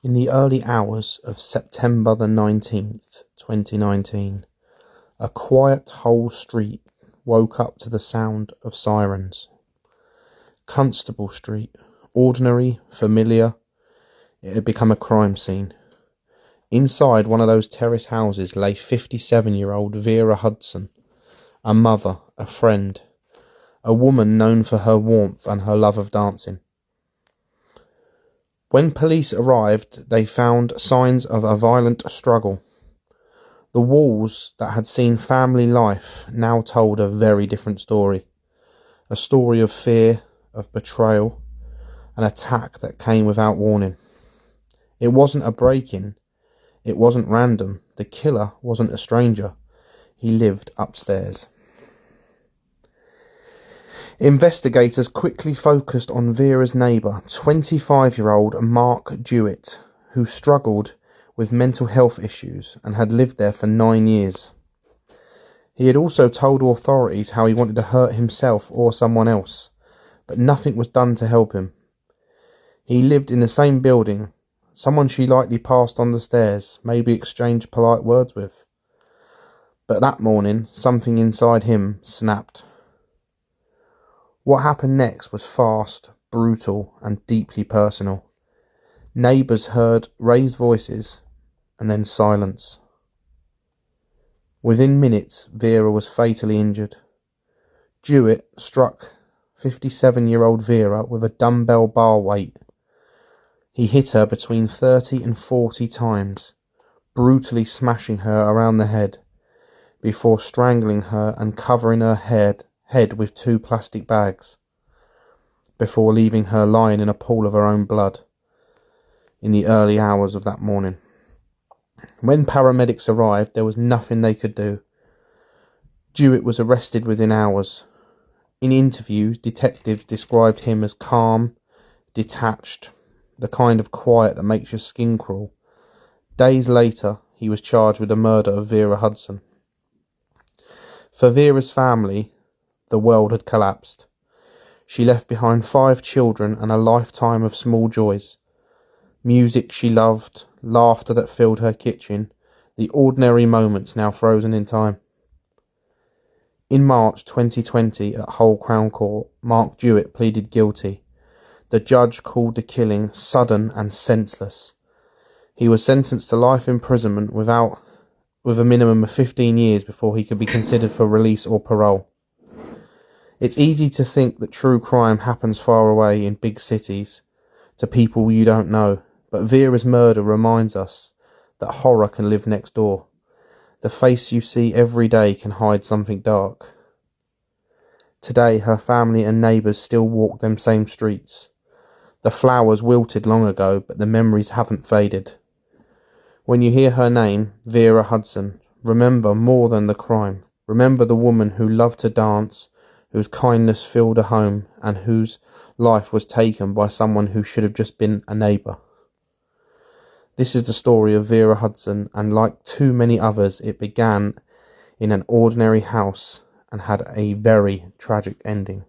In the early hours of September the 19th, 2019, a quiet Hull street woke up to the sound of sirens. Constable Street, ordinary, familiar, it had become a crime scene. Inside one of those terrace houses lay 57-year-old Vera Hudson, a mother, a friend, a woman known for her warmth and her love of dancing. When police arrived, they found signs of a violent struggle. The walls that had seen family life now told a very different story. A story of fear, of betrayal, an attack that came without warning. It wasn't a break-in. It wasn't random. The killer wasn't a stranger. He lived upstairs. Investigators quickly focused on Vera's neighbour, 25-year-old Mark Jewett, who struggled with mental health issues and had lived there for 9 years. He had also told authorities how he wanted to hurt himself or someone else, but nothing was done to help him. He lived in the same building, someone she likely passed on the stairs, maybe exchanged polite words with. But that morning, something inside him snapped. What happened next was fast, brutal, and deeply personal. Neighbours heard raised voices, and then silence. Within minutes, Vera was fatally injured. Jewett struck 57-year-old Vera with a dumbbell bar weight. He hit her between 30 and 40 times, brutally smashing her around the head, before strangling her and covering her head with 2 plastic bags, before leaving her lying in a pool of her own blood in the early hours of that morning. When paramedics arrived, there was nothing they could do. Jewett was arrested within hours. In interviews, detectives described him as calm, detached, the kind of quiet that makes your skin crawl. Days later, he was charged with the murder of Vera Hudson. For Vera's family, the world had collapsed. She left behind 5 children and a lifetime of small joys. Music she loved, laughter that filled her kitchen, the ordinary moments now frozen in time. In March 2020 at Hull Crown Court, Mark Jewett pleaded guilty. The judge called the killing sudden and senseless. He was sentenced to life imprisonment with a minimum of 15 years before he could be considered for release or parole. It's easy to think that true crime happens far away in big cities, to people you don't know, but Vera's murder reminds us that horror can live next door. The face you see every day can hide something dark. Today, her family and neighbours still walk them same streets. The flowers wilted long ago, but the memories haven't faded. When you hear her name, Vera Hudson, remember more than the crime. Remember the woman who loved to dance, whose kindness filled a home, and whose life was taken by someone who should have just been a neighbour. This is the story of Vera Hudson, and like too many others, it began in an ordinary house and had a very tragic ending.